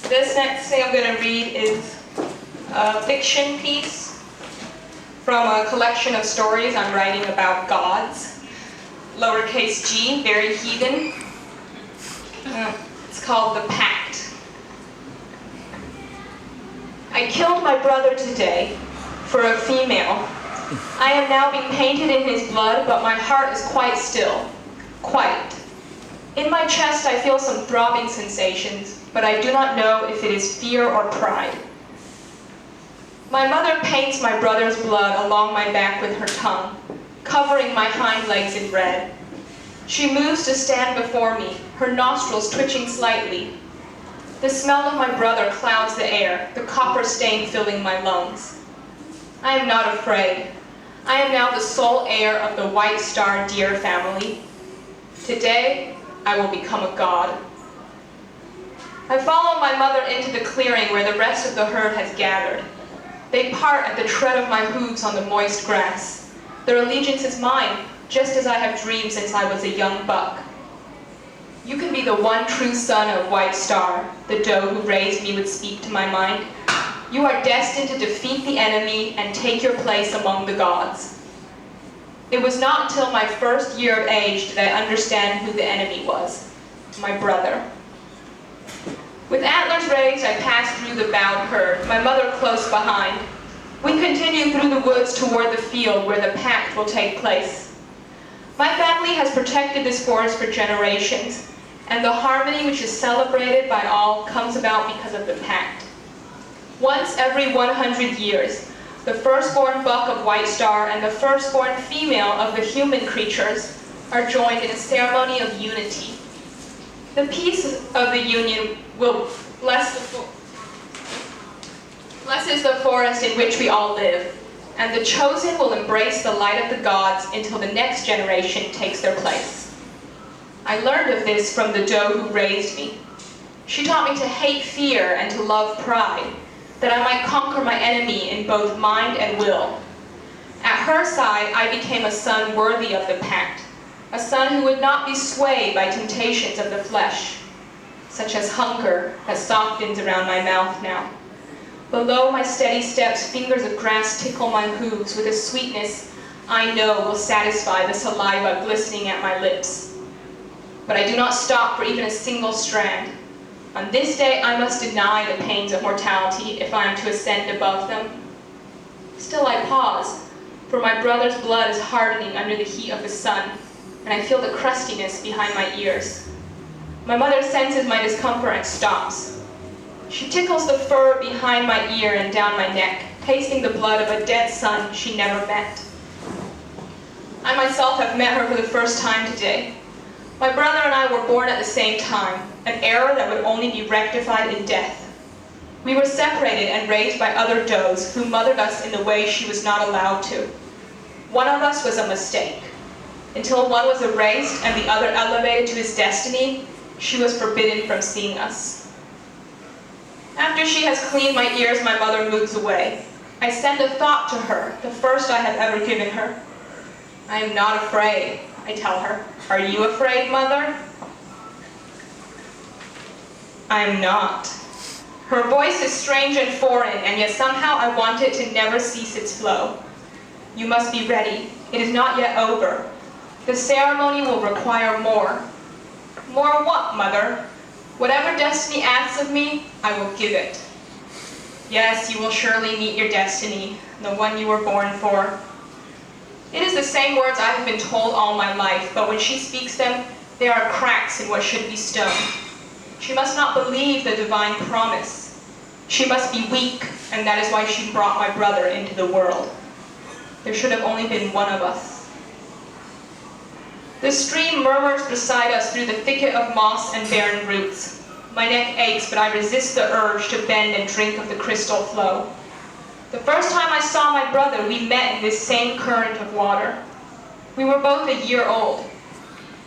This next thing I'm going to read is a fiction piece from a collection of stories I'm writing about gods. Lowercase g, very heathen. It's called The Pact. I killed my brother today for a female. I am now being painted in his blood, but my heart is quite still. Quite. In my chest I feel some throbbing sensations, but I do not know if it is fear or pride. My mother paints my brother's blood along my back with her tongue, covering my hind legs in red. She moves to stand before me, her nostrils twitching slightly. The smell of my brother clouds the air, the copper stain filling my lungs. I am not afraid. I am now the sole heir of the White Star deer family. Today, I will become a god. I follow my mother into the clearing where the rest of the herd has gathered. They part at the tread of my hooves on the moist grass. Their allegiance is mine, just as I have dreamed since I was a young buck. You can be the one true son of White Star, the doe who raised me would speak to my mind. You are destined to defeat the enemy and take your place among the gods. It was not until my first year of age did I understand who the enemy was, my brother. With antlers raised, I passed through the bowed herd, my mother close behind. We continued through the woods toward the field where the pact will take place. My family has protected this forest for generations, and the harmony which is celebrated by all comes about because of the pact. Once every 100 years, the firstborn buck of White Star and the firstborn female of the human creatures are joined in a ceremony of unity. The peace of the union will blesses the forest in which we all live, and the chosen will embrace the light of the gods until the next generation takes their place. I learned of this from the doe who raised me. She taught me to hate fear and to love pride, that I might conquer my enemy in both mind and will. At her side, I became a son worthy of the pact, a son who would not be swayed by temptations of the flesh, such as hunger that softens around my mouth now. Below my steady steps, fingers of grass tickle my hooves with a sweetness I know will satisfy the saliva glistening at my lips. But I do not stop for even a single strand. On this day, I must deny the pains of mortality if I am to ascend above them. Still I pause, for my brother's blood is hardening under the heat of the sun, and I feel the crustiness behind my ears. My mother senses my discomfort and stops. She tickles the fur behind my ear and down my neck, tasting the blood of a dead son she never met. I myself have met her for the first time today. My brother and I were born at the same time, an error that would only be rectified in death. We were separated and raised by other does who mothered us in the way she was not allowed to. One of us was a mistake. Until one was erased and the other elevated to his destiny, she was forbidden from seeing us. After she has cleaned my ears, my mother moves away. I send a thought to her, the first I have ever given her. I am not afraid, I tell her. Are you afraid, Mother? I am not. Her voice is strange and foreign, and yet somehow I want it to never cease its flow. You must be ready. It is not yet over. The ceremony will require more. More what, Mother? Whatever destiny asks of me, I will give it. Yes, you will surely meet your destiny, the one you were born for. It is the same words I have been told all my life, but when she speaks them, there are cracks in what should be stone. She must not believe the divine promise. She must be weak, and that is why she brought my brother into the world. There should have only been one of us. The stream murmurs beside us through the thicket of moss and barren roots. My neck aches, but I resist the urge to bend and drink of the crystal flow. The first time I saw my brother, we met in this same current of water. We were both a year old.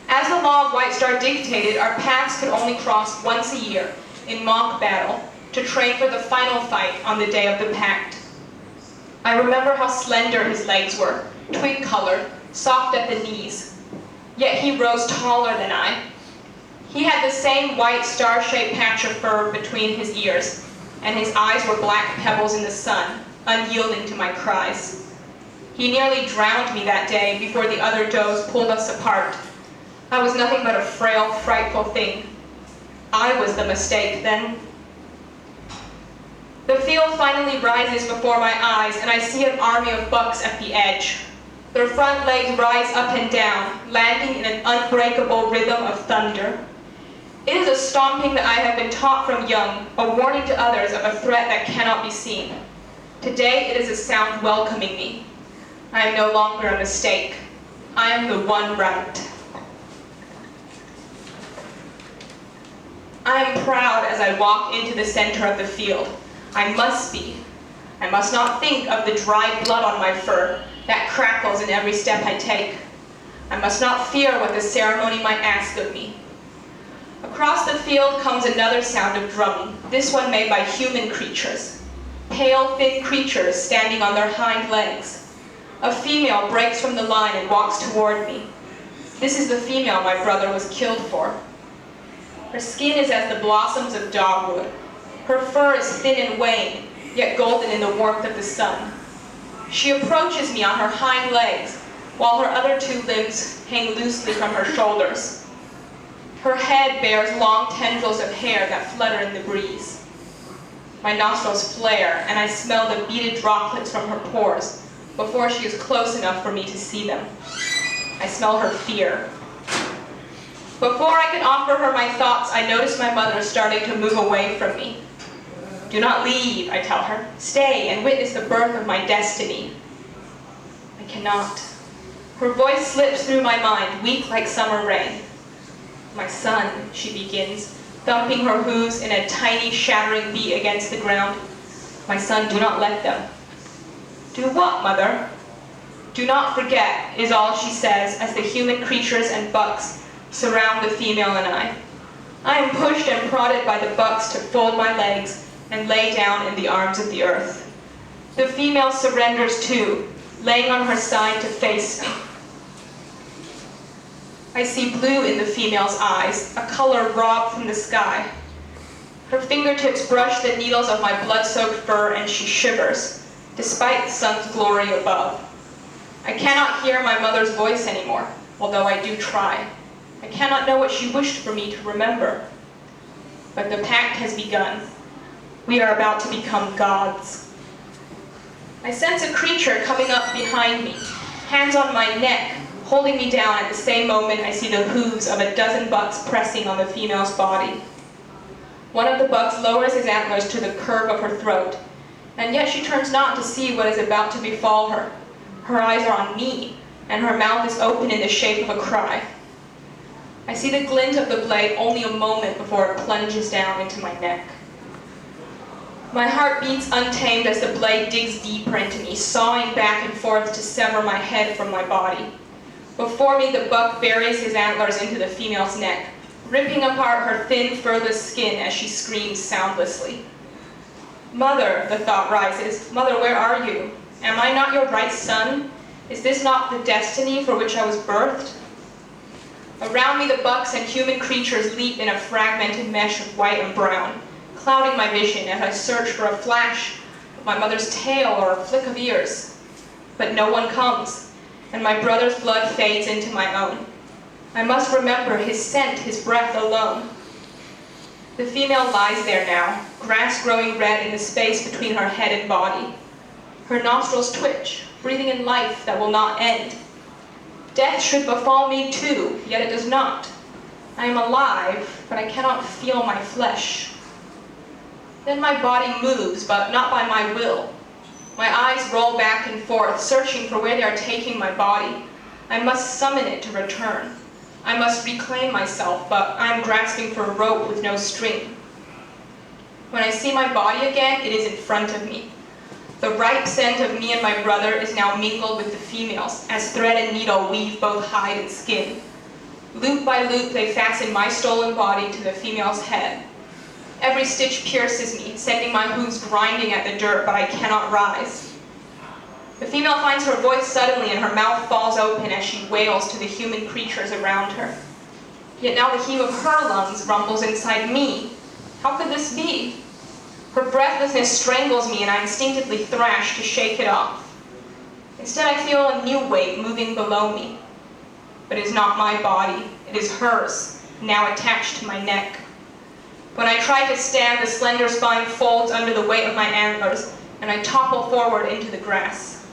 As the law of White Star dictated, our paths could only cross once a year in mock battle to train for the final fight on the day of the pact. I remember how slender his legs were, twig-colored, soft at the knees. Yet he rose taller than I. He had the same white star-shaped patch of fur between his ears, and his eyes were black pebbles in the sun, unyielding to my cries. He nearly drowned me that day before the other does pulled us apart. I was nothing but a frail, frightful thing. I was the mistake then. The field finally rises before my eyes, and I see an army of bucks at the edge. Their front legs rise up and down, landing in an unbreakable rhythm of thunder. It is a stomping that I have been taught from young, a warning to others of a threat that cannot be seen. Today it is a sound welcoming me. I am no longer a mistake. I am the one right. I am proud as I walk into the center of the field. I must be. I must not think of the dried blood on my fur that crackles in every step I take. I must not fear what the ceremony might ask of me. Across the field comes another sound of drumming, this one made by human creatures. Pale, thin creatures standing on their hind legs. A female breaks from the line and walks toward me. This is the female my brother was killed for. Her skin is as the blossoms of dogwood. Her fur is thin and wan, yet golden in the warmth of the sun. She approaches me on her hind legs, while her other two limbs hang loosely from her shoulders. Her head bears long tendrils of hair that flutter in the breeze. My nostrils flare, and I smell the beaded droplets from her pores before she is close enough for me to see them. I smell her fear. Before I can offer her my thoughts, I notice my mother starting to move away from me. Do not leave, I tell her. Stay and witness the birth of my destiny. I cannot. Her voice slips through my mind, weak like summer rain. My son, she begins, thumping her hooves in a tiny, shattering beat against the ground. My son, do not let them. Do what, mother? Do not forget, is all she says as the human creatures and bucks surround the female and I. I am pushed and prodded by the bucks to fold my legs and lay down in the arms of the earth. The female surrenders too, laying on her side to face me. I see blue in the female's eyes, a color robbed from the sky. Her fingertips brush the needles of my blood-soaked fur and she shivers, despite the sun's glory above. I cannot hear my mother's voice anymore, although I do try. I cannot know what she wished for me to remember. But the pact has begun. We are about to become gods. I sense a creature coming up behind me, hands on my neck, holding me down. At the same moment, I see the hooves of a dozen bucks pressing on the female's body. One of the bucks lowers his antlers to the curve of her throat, and yet she turns not to see what is about to befall her. Her eyes are on me, and her mouth is open in the shape of a cry. I see the glint of the blade only a moment before it plunges down into my neck. My heart beats untamed as the blade digs deeper into me, sawing back and forth to sever my head from my body. Before me, the buck buries his antlers into the female's neck, ripping apart her thin, furthest skin as she screams soundlessly. Mother, the thought rises, mother, where are you? Am I not your right son? Is this not the destiny for which I was birthed? Around me, the bucks and human creatures leap in a fragmented mesh of white and brown, clouding my vision as I search for a flash of my mother's tail or a flick of ears. But no one comes, and my brother's blood fades into my own. I must remember his scent, his breath alone. The female lies there now, grass growing red in the space between her head and body. Her nostrils twitch, breathing in life that will not end. Death should befall me too, yet it does not. I am alive, but I cannot feel my flesh. Then my body moves, but not by my will. My eyes roll back and forth, searching for where they are taking my body. I must summon it to return. I must reclaim myself, but I am grasping for a rope with no string. When I see my body again, it is in front of me. The ripe scent of me and my brother is now mingled with the female's, as thread and needle weave both hide and skin. Loop by loop, they fasten my stolen body to the female's head. Every stitch pierces me, sending my hooves grinding at the dirt, but I cannot rise. The female finds her voice suddenly, and her mouth falls open as she wails to the human creatures around her. Yet now the heave of her lungs rumbles inside me. How could this be? Her breathlessness strangles me, and I instinctively thrash to shake it off. Instead, I feel a new weight moving below me. But it is not my body, it is hers, now attached to my neck. When I try to stand, the slender spine folds under the weight of my antlers, and I topple forward into the grass.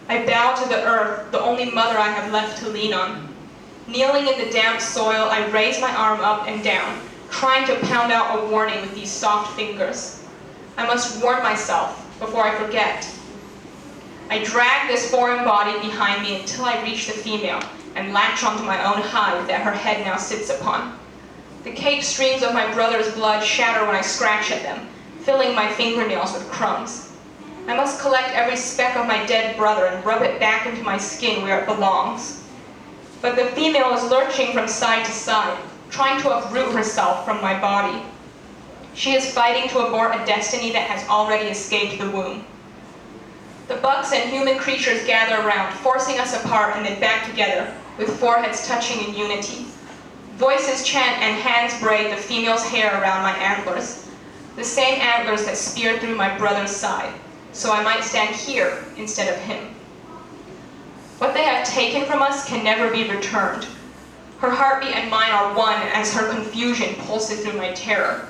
I bow to the earth, the only mother I have left to lean on. Kneeling in the damp soil, I raise my arm up and down, trying to pound out a warning with these soft fingers. I must warn myself before I forget. I drag this foreign body behind me until I reach the female and latch onto my own hide that her head now sits upon. The caked streams of my brother's blood shatter when I scratch at them, filling my fingernails with crumbs. I must collect every speck of my dead brother and rub it back into my skin where it belongs. But the female is lurching from side to side, trying to uproot herself from my body. She is fighting to abort a destiny that has already escaped the womb. The bucks and human creatures gather around, forcing us apart and then back together, with foreheads touching in unity. Voices chant and hands braid the female's hair around my antlers, the same antlers that speared through my brother's side, so I might stand here instead of him. What they have taken from us can never be returned. Her heartbeat and mine are one as her confusion pulses through my terror.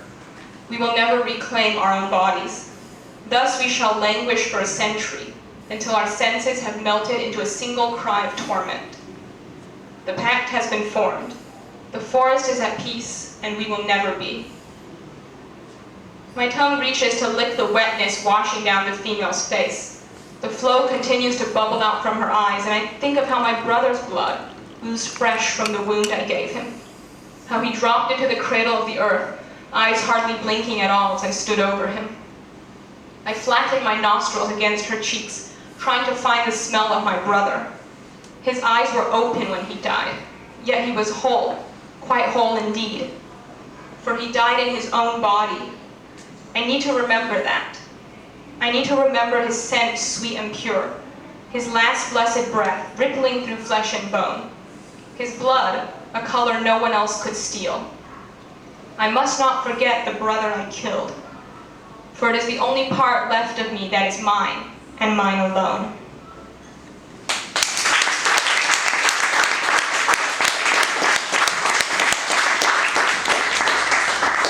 We will never reclaim our own bodies. Thus we shall languish for a century, until our senses have melted into a single cry of torment. The pact has been formed. The forest is at peace, and we will never be. My tongue reaches to lick the wetness washing down the female's face. The flow continues to bubble out from her eyes, and I think of how my brother's blood oozed fresh from the wound I gave him. How he dropped into the cradle of the earth, eyes hardly blinking at all as I stood over him. I flattened my nostrils against her cheeks, trying to find the smell of my brother. His eyes were open when he died, yet he was whole, quite whole indeed. For he died in his own body. I need to remember that. I need to remember his scent sweet and pure, his last blessed breath rippling through flesh and bone, his blood, a color no one else could steal. I must not forget the brother I killed, for it is the only part left of me that is mine, and mine alone.